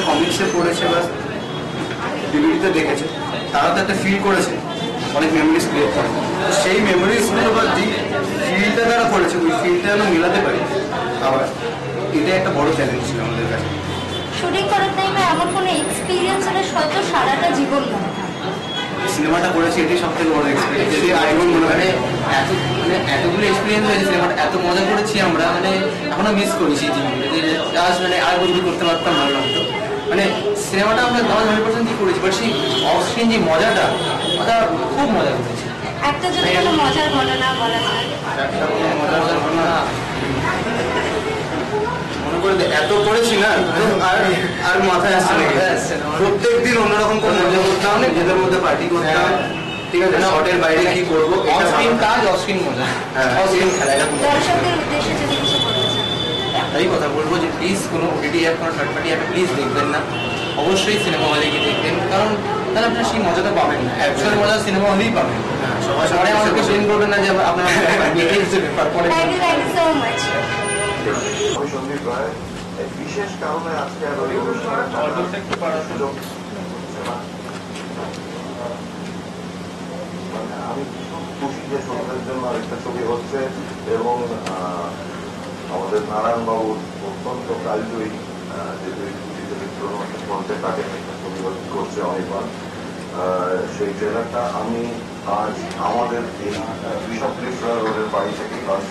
কমিক্সে পড়েছে বা টিভিতে দেখেছে, তারা তো একটা ফিল করেছে, অনেক মেমোরিজ ক্রিয়েট করে। সেই মেমোরিজগুলো বা যে ফিলটা তারা করেছে, ওই ফিলটা আমরা মেলাতে পারি। আবার এটা একটা বড় চ্যালেঞ্জ ছিল আমাদের কাছে। শুটিং করার টাইমে এমন কোনো এক্সপিরিয়েন্স হলে হয়তো সারাটা জীবন মনে থাকে। সিনেমাটা করেছি, এটাই সব থেকে বড় এক্সপিরিয়েন্স, যদি আজীবন মনে হয়। এতগুলো এক্সপিরিয়েন্স হয়েছে সিনেমাটা, এত মজা করেছি আমরা, এখনো মিস করি সেই জিনিসটা, যে জাস্ট আর যদি করতে পারতাম ভালো লাগতো। সিনেমাটা আমরা 100% দিয়ে করেছি, বাট সেই অফস্ক্রিন যে মজাটা, ওটা খুব মজা করেছি। একটা যদি কোনো মজার ঘটনা বলা যায়, একটা কোনো মজার ঘটনা মনে করে এত করেছি না, আর মাথায় আসছে না। প্রত্যেক দিন অন্যরকম করে মজা করতাম, নিজেদের মধ্যে পার্টি করতাম, ঠিক আছে, শটের বাইরে কি করবো, অফস্ক্রিন কাজ, অফস্ক্রিন মজা, অফস্ক্রিন খেলা। দর্শকদের উদ্দেশ্যে যদি কিছু বলতে চান? একটাই কথা বলবো যে প্লিজ কোনো ওটিটি অ্যাপ, কোনো থার্ড পার্টি অ্যাপে প্লিজ দেখবেন না, অবশ্যই সিনেমা হলে গিয়ে দেখবেন, কারণ তাহলে আপনার সেই মজাটা পাবেন না। অ্যাকচুয়াল মজা সিনেমা হলেই পাবেন। সবাই সবাই আমাদেরকে ব্লেম করবেন না যে আপনারা সো মাচ। সন্দীপ রায় বিশেষ কারণে আজকে আর ওই অনুষ্ঠানে আমি খুশি যে সন্ধ্যের জন্য আরেকটা ছবি হচ্ছে, এবং আমাদের নারায়ণবাবুর অত্যন্ত কালজয়ী যে চরিত্রে তাকে একটা ছবি করছে অনেকবার। সেই ট্রেলারটা আমি আজ আমাদের এই বিশপ লিফরা রোডের বাড়ি থেকে লঞ্চ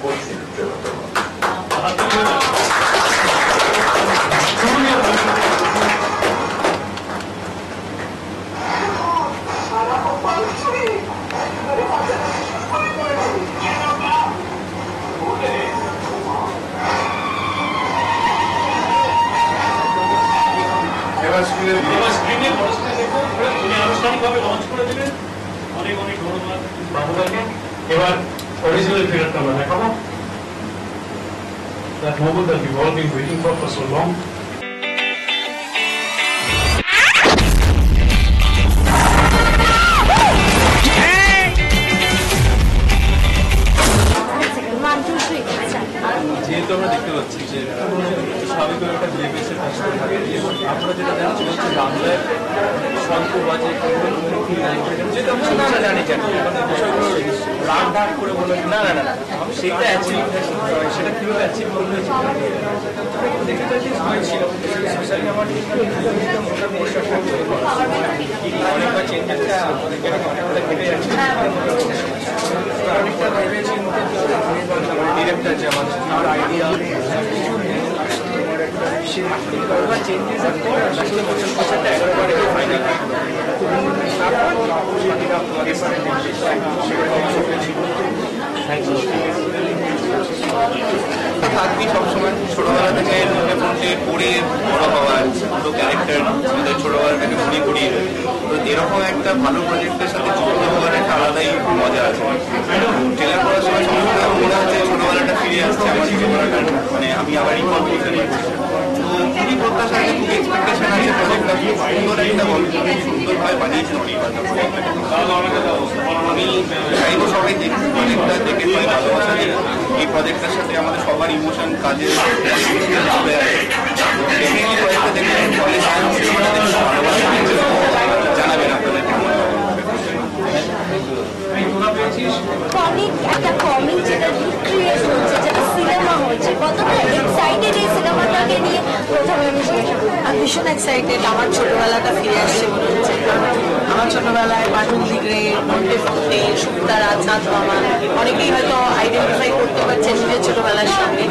করছি ট্রেলারটা। আনুষ্ঠানিকভাবে লঞ্চ করে দিলেন, অনেক অনেক ধন্যবাদ বাবুদাকে। এবার অরিজিনাল ট্রেলারটা আমরা দেখাবো, that moment that we've all been waiting for so long. যেহেতু আমরা দেখতে পাচ্ছি যে স্বাভাবিক একটা বিএফএসের কাজ করে থাকে, আমরা যেটা জানছি হচ্ছে বাংলায় স্বল্প বাজেট যেটা আমরা জানি বিষয়গুলো রাগ ঢাক করে বলে না না না না সেইটা অ্যাচিভ, সেটা কীভাবে অ্যাচিভ করলে দেখতে চাইছি হয়েছিল, স্পেশালি আমার অনেকবার চেঞ্জ হচ্ছে, অনেকটা কেটে যাচ্ছে, অনেকটা ভেবেছি ডিরেক্টর যে আমার তার আইডিয়া চেঞ্জেসের পর আসলে বছরটা 11বার ফাইনাল থাকবি সবসময়। ছোটবেলা থেকে মোটামুটি পড়ে বড় হওয়ার দুটো ক্যারেক্টার আমাদের ছোটবেলা থেকে ঘুরিয়ে ঘুরিয়ে, তো এরকম একটা ভালো প্রজেক্টের সাথে যুক্ত হওয়ার একটা আলাদাই মজা আছে। ট্রেলার করার সময় সবসময় মনে হচ্ছে ছোটবেলাটা ফিরে আসছে, আমার ছোটবেলাটা আমি আবার রিকল করতে পারি। তো খুবই প্রত্যাশা আছে, খুবই এক্সপেকটেশন আছে প্রজেক্টটা খুব সুন্দর একটা গল্প, খুব সুন্দরভাবে বানিয়েছেন উনি। আমি চাইবো সবাই দেখুন প্রজেক্টটা, দেখে সবাই ভালোবাসা দিন। এই প্রজেক্টটার সাথে আমাদের সবার ইমোশন কাজের চলে আসে। ডেফিনেটলি প্রজেক্টটা দেখবেন, ফলে ভালোবাসা জানাবেন আপনাদের কেমন। একটা কমিক যেটা রিক্রিয়েট হচ্ছে, যেটা সিনেমা হচ্ছে, কতটা এক্সাইটেড এই সিনেমাটাকে নিয়ে প্রথমে? আমি ভীষণ এক্সাইটেড, আমার ছোটবেলাটা ফিরে আসছে মনে হচ্ছে। আমার ছোটবেলায় বাটুল দিগড়ে, মন্টে ফন্টে, সুক্তা রাজনাথ মামা, অনেকেই হয়তো আইডেন্টিফাই করতে পারছে নিজের ছোটবেলার সঙ্গে,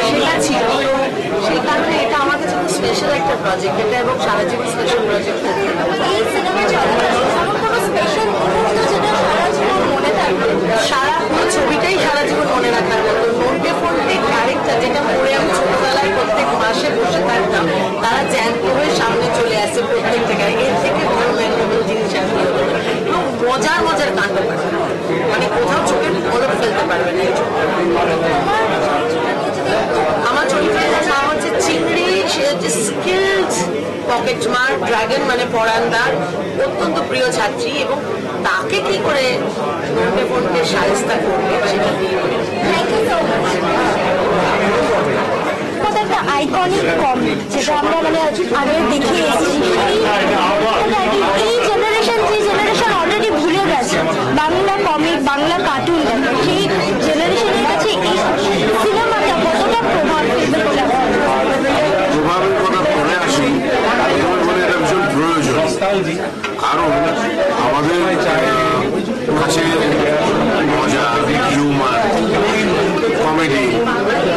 সেটা ছিল। সেই কারণে এটা আমার কাছে খুব স্পেশাল একটা প্রজেক্ট এটা, এবং সারা জীবন স্পেশাল প্রজেক্ট। এই সিনেমা কোনো স্পেশাল মুহূর্ত যেটা সারা জীবন মনে থাকবে? সারা পুরো ছবিটাই সারা জীবন মনে রাখার মতো। মন্টে ফন্টে ক্যারেক্টার যেটা পড়ে আমি ছোটবেলায় প্রত্যেক মাসে বসে থাকতাম, তারা জ্যান্ত হয়ে সামনে চলে আসে প্রত্যেক থেকে। এর থেকে বড় মেমোরেবল জিনিস আমি এবং মজার মজার কাণ্ড করে, কোথাও চোখের পলক ফেলতে পারবে না। আমার চরিত্রের নাম হচ্ছে চিংড়ি, সে হচ্ছে স্কিলড পকেট মার ড্রাগন, পরান্দার অত্যন্ত প্রিয় ছাত্রী, এবং তাকে কি করে মন্টে ফন্টে সাহেস্তা করবে সেটা দিয়ে। Thank you so much. Iconic comic যেটা আমরা মানে আগে দেখে এসেছি, এই জেনারেশন যে জেনারেশন অলরেডি ভুলে গেছে বাংলা কমিক বাংলা কার্টুন, সেই জেনারেশনের কাছে এই সিনেমাটা কতটা প্রভাব ফেলবে বলে প্রভাবের কথা পরে আসি, মানে এটা ভীষণ প্রয়োজন। কারণ আমাদের কাছে মজা, হিউমার, কমেডি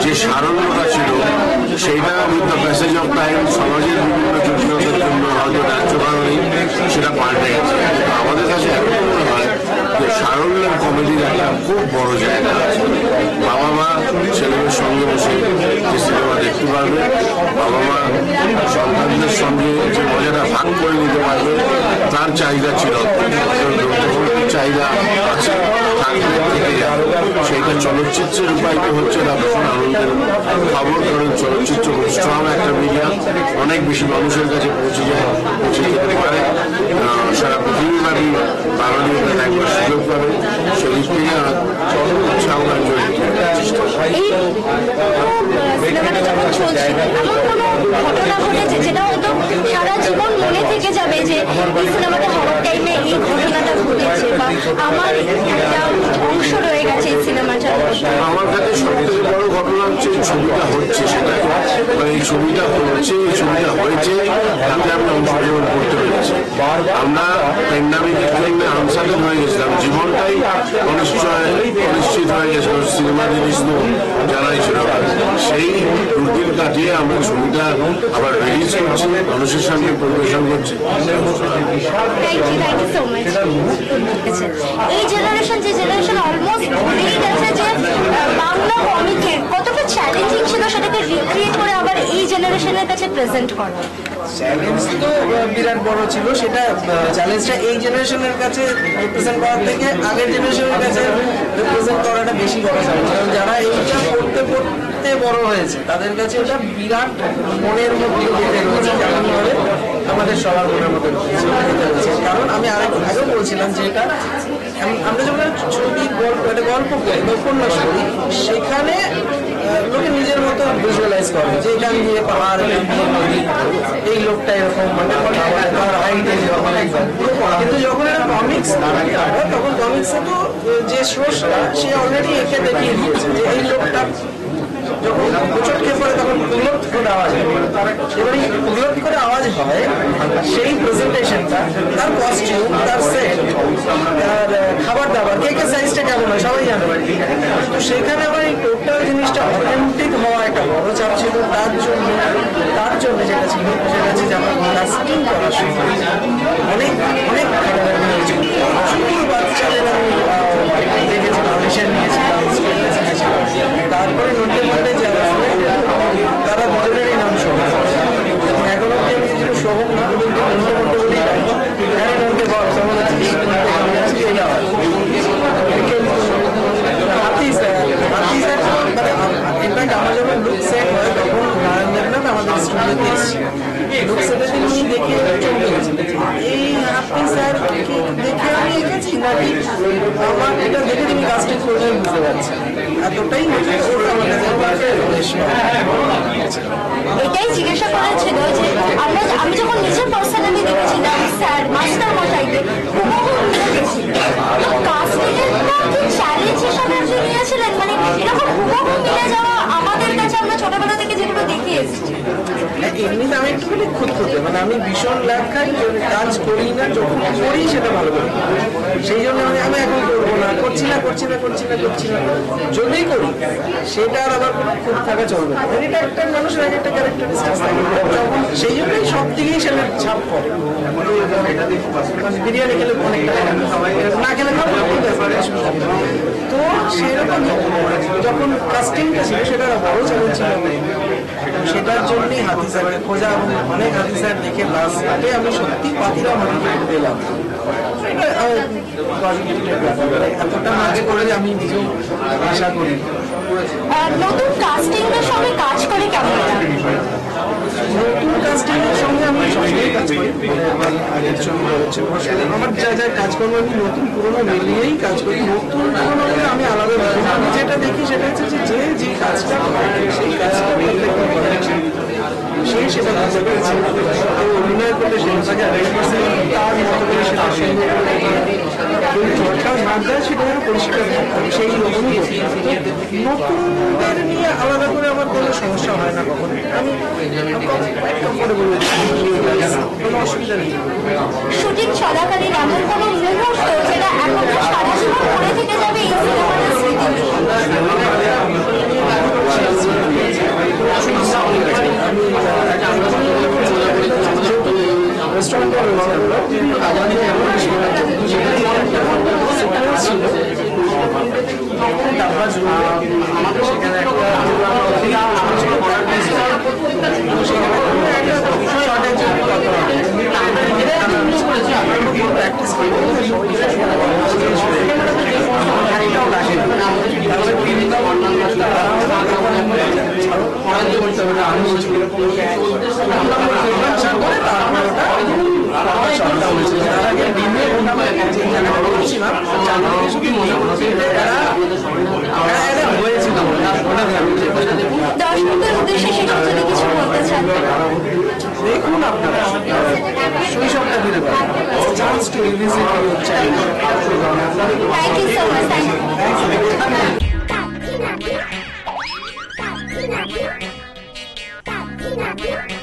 যে সারল্যতা ছিল সেইটা with the passage of time সমাজের বিভিন্ন জটিলতার জন্য হয়তো ন্যায্য কারণে সেটা পাল্টে গেছে। আমাদের কাছে এখন মনে হয় যে সারল্যের কমেডির একটা খুব বড় জায়গা আছে। বাবা মা ছেলেমেয়ের সঙ্গে বসে যে সিনেমা দেখতে পারবে, বাবা মা সন্তানদের সঙ্গে যে মজাটা ভাগ করে নিতে পারবে, তার চাহিদা ছিল চাহিদা আছে, থাকবে থেকে যাবে। সেইটা চলচ্চিত্রের উপায়টা হচ্ছে না ভীষণ আনন্দের খবর। কারণ চলচ্চিত্র খুব স্ট্রং একটা মিডিয়া, অনেক বেশি মানুষের কাছে পৌঁছে যেতে পারে, সারা পৃথিবীব্যাপী বাঙালিরা একবার সুযোগ পাবে। সেদিক থেকে উৎসাহ চেষ্টা যেটা হয়তো সারা জীবন মনে থেকে যাবে যে এই সিনেমাটা হওয়ার টাইমে এই ঘটনাটা ঘটেছে বা আমার একটা অংশ রয়ে গেছে এই সিনেমাটার। আমার কাছে সবথেকে বড় ঘটনা হচ্ছে এই ছবিটা হচ্ছে, সেটা এই ছবিটা হচ্ছে, এই ছবিটা হয়েছে, তাতে আমি অংশগ্রহণ করতে পেরেছি। আমরা প্যান্ডামিকের জন্য আনসার্টেন হয়ে গেছিলাম, জীবনটাই অনিশ্চিত হয়ে গেছিল। সিনেমা জিনিস তো জানাই ছিল, সেই দুর্দিন কাটিয়ে আমরা ছবিটা আবার রিলিজ করছি, মানুষের সঙ্গে পরিবেশন করছি। এই জেনারেশন যে জেনারেশন অলমোস্ট ভুলেই গেছে যে বাংলা কমিকের কতটা চ্যালেঞ্জিং ছিল সেটাকে রিক্রিয়েট করে আবার এই জেনারেশনের কাছে প্রেজেন্ট করা। চ্যালেঞ্জ তো বিরাট বড় ছিল, সেটা চ্যালেঞ্জটা এই জেনারেশনের কাছে রিপ্রেজেন্ট করার থেকে আগের জেনারেশনের কাছে রিপ্রেজেন্ট করাটা বেশি বড় চ্যালেঞ্জ। কারণ যারা এইটা পড়তে পড়তে বড় হয়েছে তাদের কাছে এটা বিরাট মনের মধ্যে গেঁথে রয়েছে, যেমনভাবে আমাদের সবার মনের মধ্যে রয়েছে। কারণ আমি আগেও বলছিলাম যে এটা আমরা যখন ছবির গল্প, একটা গল্প করি বা উপন্যাস করি, সেখানে লোকে নিজের মতো ভিজুয়ালাইজ করে যে এখান দিয়ে পাহাড়, এই লোকটা এরকম, মানে তার হাইট এরকম। কিন্তু যখন এটা কমিক্স তখন কমিক্সে তো যে স্রোতটা সে অলরেডি একে দেখিয়ে দিয়েছে যে এই লোকটা যখন চটকে পড়ে তখন উলট করে আওয়াজ হয়। এবার এই উলট করে আওয়াজ হয়, সেই প্রেজেন্টেশনটা, তার কস্টিউম, তার সেট, তার খাবার দাবার, কেকের সাইজটা কেমন হয় সবাই জানে। তো সেখানে আবার এই টোটাল জিনিসটা অথেন্টিক হওয়া একটা বড় চাপ ছিল। তার জন্য যেটা ছিল সেটা হচ্ছে যে আমার কাস্টিং করার সময় অনেক বাচ্চাদের আমি দেখেছি, অডিশন নিয়েছিলাম, তারপরে নতুন মধ্যে যারা তারা দুজনেরই নাম শোভন। এখন অব্দি আমি কিছু শোভন না, কিন্তু নতুন মধ্যে বলেই হ্যাঁ নন্দে বল কেমন আছিস, হাতি স্যার মানে ইনফ্যাক্ট আমার যখন লুক সেট হয় তখন নারায়ণ দেবনাথ আমাদের স্টুডিওতে এসেছে। লুক সেটের দিন উনি দেখে চমকে গেছিলেন, এই হাতি স্যারকে দেখে আমি এঁকেছি নাকি আমার এটা দেখে তিনি কাস্টিং করে বুঝতে পারছি এতটাই এটাই জিজ্ঞাসা করার ছিল যে আমি যখন নিজে পার্সোনালি দেখেছিলাম স্যার মাস্টার মশাইকে হুবহু মিলে গেছি। কাস্টিংয়ের চ্যালেঞ্জ হিসাবে আপনি নিয়েছিলেন, মানে এরকম হুবহু মিলে যাওয়া আমাদের কাছে আমরা ছোটবেলা থেকে যেগুলো দেখে এসেছি। এমনিতে আমি একটুখানি খুঁতখুঁতে, মানে আমি ভীষণ ল্যাব খাই, কাজ করি না, যখন করি সেটা ভালো করি। সেই জন্য আমি এখন করবো না, করছি না। যদি করি সেটা আর আবার খুব থাকা চলবে না। এটা একটা মানুষের এক একটা ক্যারেক্টারিস্টিক্স থাকে, সেই জন্যই সব দিকেই সেটা ছাপ করে। বিরিয়ানি খেলে অনেকটা না খেলে তো সেরকম যখন কাস্টিংটা ছিল সেটা বড় চ্যালেঞ্জ ছিল। সেটার জন্যই হাতি স্যারকে খোঁজা, অনেক হাতি স্যার দেখে লাস্টে আমি সত্যি পাতিরা মাটিতে পেলাম। এতটা আগে করে আমি নিজেও আশা করি। নতুন কাস্টিংয়ের সঙ্গে কাজ করে কেমন লাগে? নতুন কাস্টিংয়ের সঙ্গে আমি সবসময় কাজ করি, আমার যা কাজকর্ম আমি নতুন পুরোনো মিলিয়েই কাজ করি। নতুন পুরোনো আমি আলাদা আমি যেটা দেখি সেটা হচ্ছে যে কাজটা সেই কাজটা আছে তো অভিনয় করলে সেটাকে 100% তার মতো করে সেটা সুন্দর করে যদি চর্চাও না দেয় সেটা যেন পরিষ্কার থাকে সেই রকমই নতুনদের নিয়ে আলাদা করে আমার কোনো সমস্যা হয় না কখনো আমি কমফোর্টেবল কোনো অসুবিধা নেই শুটিং চলাকালীন এমন কোনো মুহূর্ত যেটা এখন সারা জীবন মনে থেকে যাবে এই সিনেমাটার স্মৃতি রেস্টুরেন্টে দর্শকদের উদ্দেশ্যে শেষ যদি কিছু বলতে চান দেখুন আপনারা শৈশবটা ফিরে পাবেন chance to revisit your childhood thank you so much thank you